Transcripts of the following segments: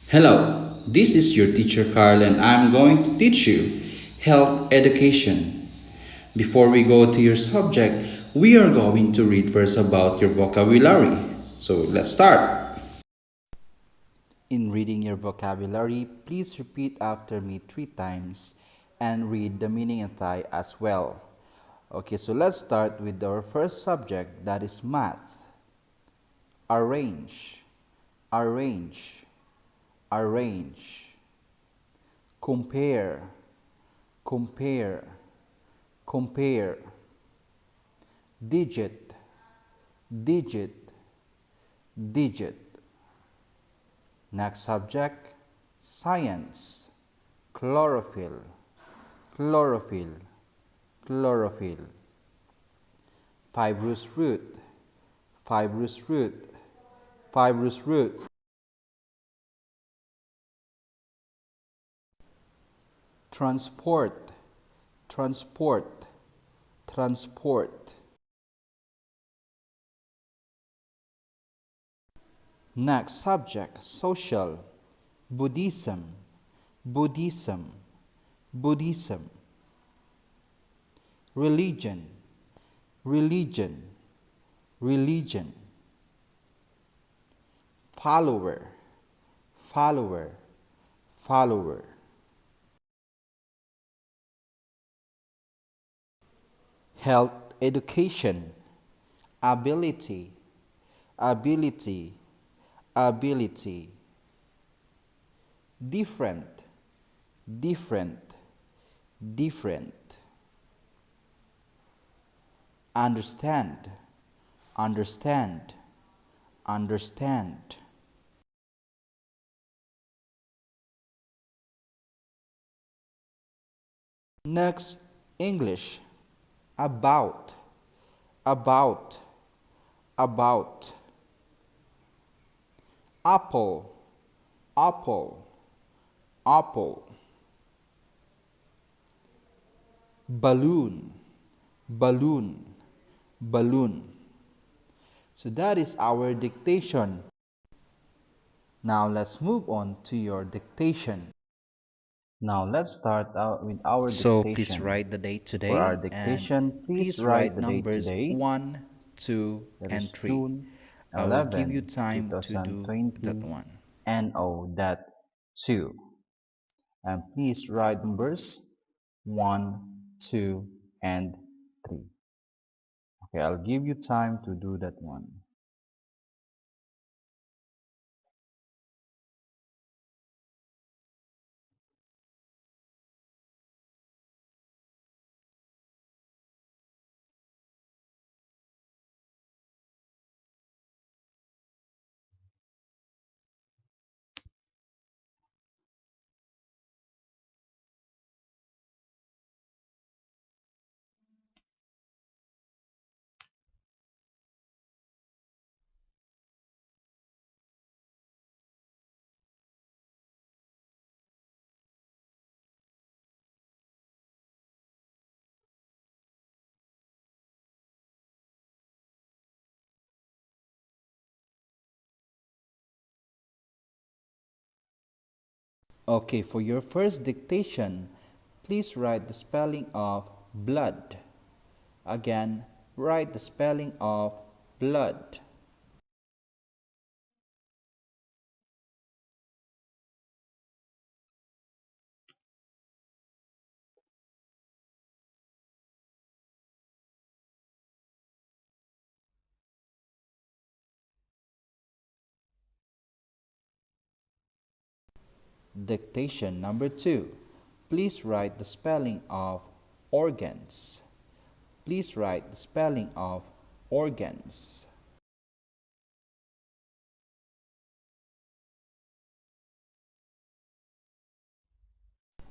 Hello, this is your teacher Carl and I'm going to teach you health education. Before we go to your subject, we are going to read first about your vocabulary. So let's start. In reading your vocabulary, please repeat after me 3 times and read the meaning in Thai as well. Okay, so let's start with our first subject, that is math. Arrange, arrange, arrange. Compare, compare, compare. Digit, digit, digit. Next subject, science. Chlorophyll, chlorophyll, chlorophyll. Fibrous root, fibrous root, fibrous root. Transport, transport, transport. Next subject, social. Buddhism, Buddhism, Buddhism. Religion, religion, religion. Follower, follower, follower. Health education. Ability, ability, ability. Different, different, different. Understand, understand, understand. Next, English. About, about, about. Apple, apple, apple. Balloon, balloon, balloon. So that is our dictation. Now let's move on to your dictation. Now let's start out with our So please dictation. write the date For our today and dictation, please please write write the date numbers today. 1, 2, That and is 3. I will give you time to do 2 that one. NO that 2. And please write numbers 1, 2, and 3. Okay, I'll give you time to do that one. Okay, for your first dictation, please write the spelling of blood. Again, write the spelling of blood. Dictation number 2. Please write the spelling of organs. Please write the spelling of organs.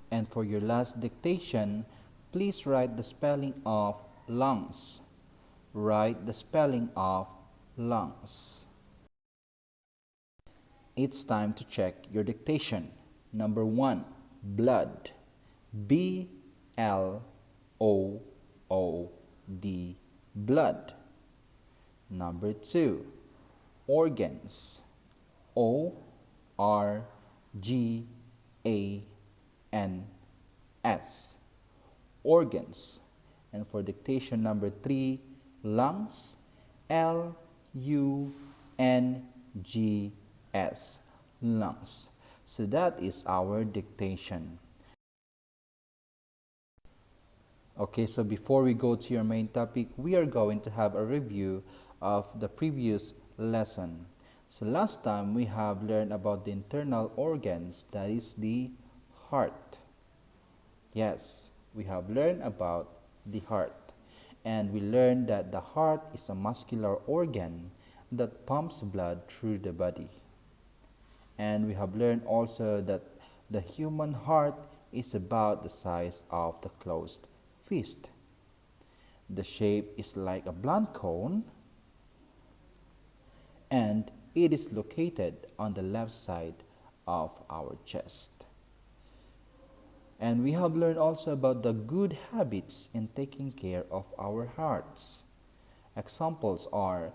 And for your last dictation, please write the spelling of lungs. Write the spelling of lungs. It's time to check your dictation. Number 1, blood. B-L-O-O-D, blood. Number 2, organs. O-R-G-A-N-S, G A N S. Organs. And for dictation number 3, lungs. Lungs. Lungs. So that is our dictation. Okay, so before we go to your main topic, we are going to have a review of the previous lesson. So last time we have learned about the internal organs, that is the heart. Yes, we have learned about the heart. And we learned that the heart is a muscular organ that pumps blood through the body. And we have learned also that the human heart is about the size of the closed fist. The shape is like a blunt cone, and it is located on the left side of our chest. And we have learned also about the good habits in taking care of our hearts. Examples are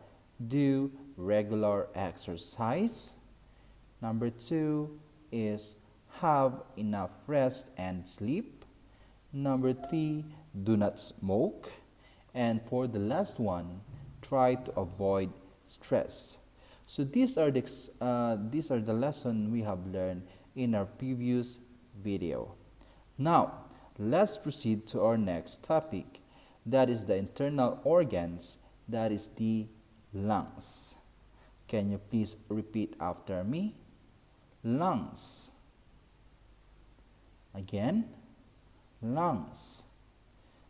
do regular exercise. Number 2 is have enough rest and sleep. Number 3, do not smoke. And for the last one, try to avoid stress. So these are the lesson we have learned in our previous video. Now, let's proceed to our next topic. That is the internal organs, that is the lungs. Can you please repeat after me? Lungs. Again, lungs.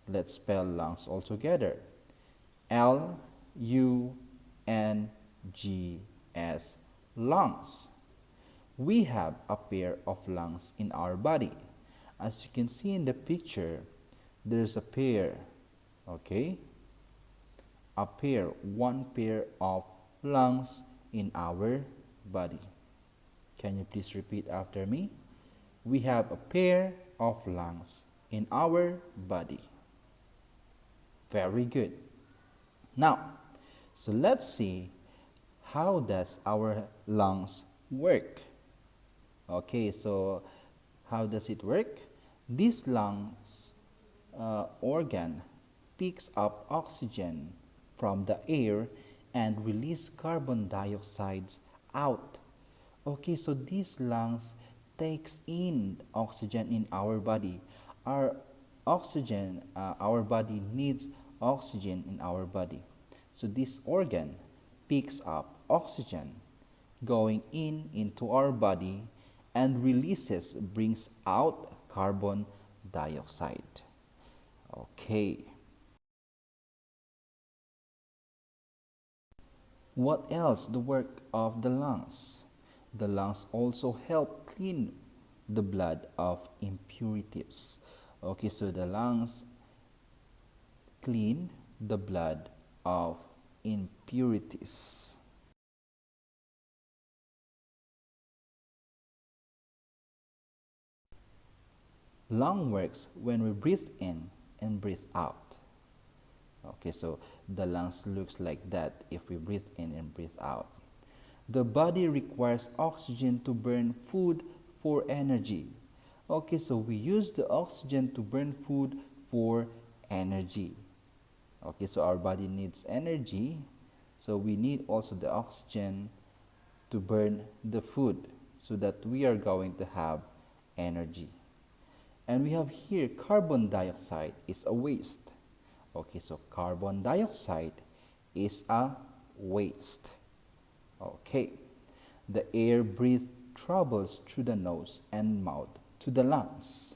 Let's spell lungs all together. Lungs. Lungs. We have a pair of lungs in our body. As you can see in the picture, there's a pair, okay? One pair of lungs in our body. Can you please repeat after me? We have a pair of lungs in our body. Very good. Now, so let's see how does our lungs work. Okay, so how does it work? This lungs organ picks up oxygen from the air and release carbon dioxide out. Okay, so these lungs takes in oxygen in our body. Our body needs oxygen in our body. So this organ picks up oxygen going into our body and brings out carbon dioxide. Okay. What else the work of the lungs? The lungs also help clean the blood of impurities. Okay, so the lungs clean the blood of impurities. Lung works when we breathe in and breathe out. Okay, so the lungs looks like that if we breathe in and breathe out. The body requires oxygen to burn food for energy. Okay, so we use the oxygen to burn food for energy. Okay, so our body needs energy, so we need also the oxygen to burn the food so that we are going to have energy. And we have here carbon dioxide is a waste. Okay, so carbon dioxide is a waste. Okay, the air breathed travels through the nose and mouth to the lungs.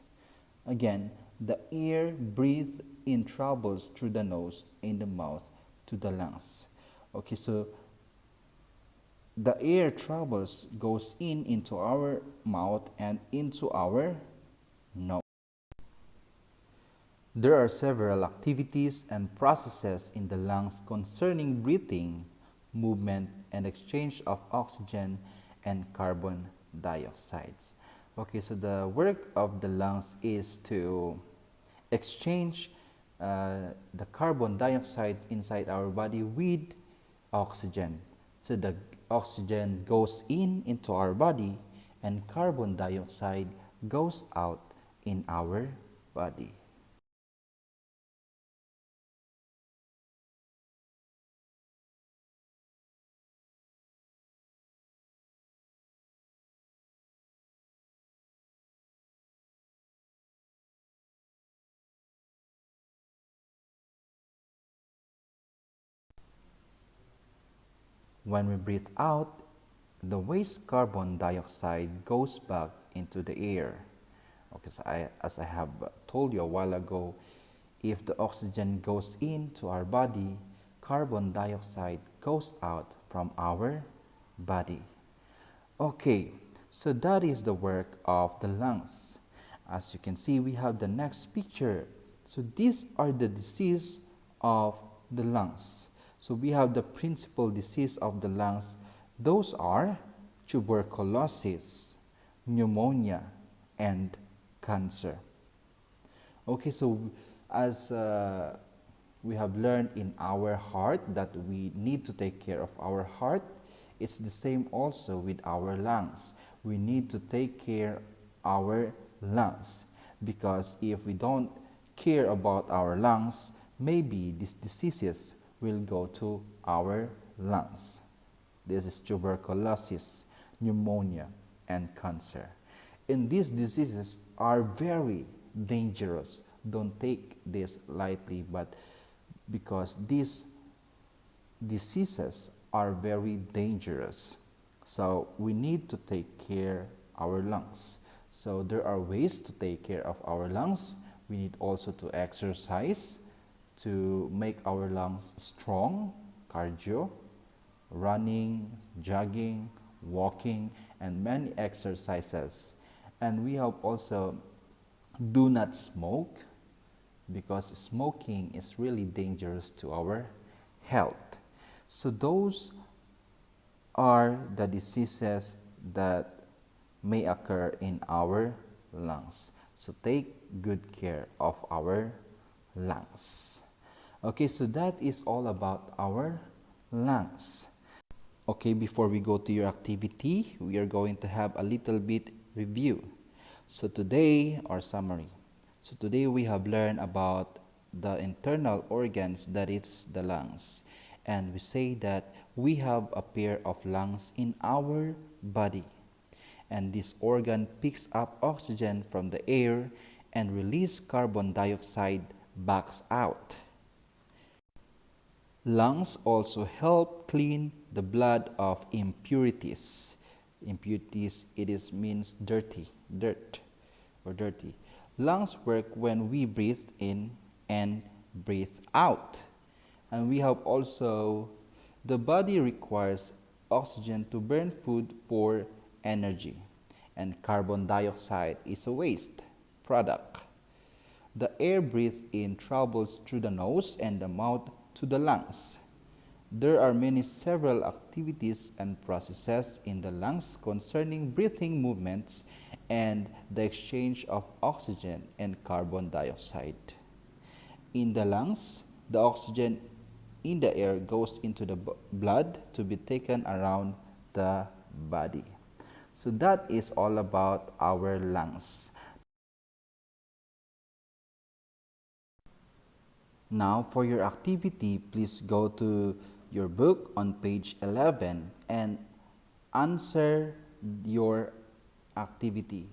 Again, the air breathed in travels through the nose and the mouth to the lungs. Okay, so the air goes into our mouth and into our nose. There are several activities and processes in the lungs concerning breathing, movement, and exchange of oxygen and carbon dioxide. Okay, so the work of the lungs is to exchange the carbon dioxide inside our body with oxygen. So the oxygen goes into our body and carbon dioxide goes out in our body. When we breathe out, the waste carbon dioxide goes back into the air. Okay, so as I have told you a while ago, if the oxygen goes into our body, carbon dioxide goes out from our body. Okay, so that is the work of the lungs. As you can see, we have the next picture. So these are the disease of the lungs. So we have the principal disease of the lungs. Those are tuberculosis, pneumonia, and cancer. Okay, so as we have learned in our heart that we need to take care of our heart, it's the same also with our lungs. We need to take care our lungs, because if we don't care about our lungs, maybe these diseases will go to our lungs. This is tuberculosis, pneumonia, and cancer. And these diseases are very dangerous. Don't take this lightly, but because these diseases are very dangerous. So we need to take care our lungs. So there are ways to take care of our lungs. We need also to exercise to make our lungs strong, cardio, running, jogging, walking, and many exercises. And we have also do not smoke, because smoking is really dangerous to our health. So those are the diseases that may occur in our lungs. So take good care of our lungs. Okay, so that is all about our lungs. Okay, before we go to your activity, we are going to have a little bit review. So today, our summary. So today we have learned about the internal organs, that is the lungs. And we say that we have a pair of lungs in our body. And this organ picks up oxygen from the air and release carbon dioxide back out. Lungs also help clean the blood of impurities. Impurities, means dirty, dirt or dirty. Lungs work when we breathe in and breathe out. And we have also, the body requires oxygen to burn food for energy, and carbon dioxide is a waste product. The air breathed in travels through the nose and the mouth to the lungs. There are several activities and processes in the lungs concerning breathing movements and the exchange of oxygen and carbon dioxide. In the lungs, the oxygen in the air goes into the blood to be taken around the body. So that is all about our lungs. Now for your activity, please go to your book on page 11 and answer your activity.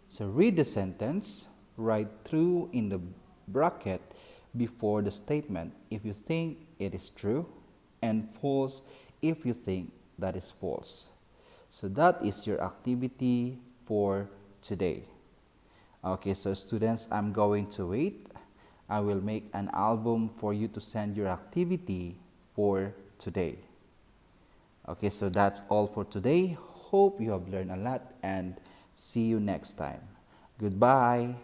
So read the sentence, write true in the bracket before the statement if you think it is true, and false if you think that is false. So that is your activity for today. Okay, so students, I'm going to wait. I will make an album for you to send your activity for today. Okay, so that's all for today. Hope you have learned a lot, and see you next time. Goodbye.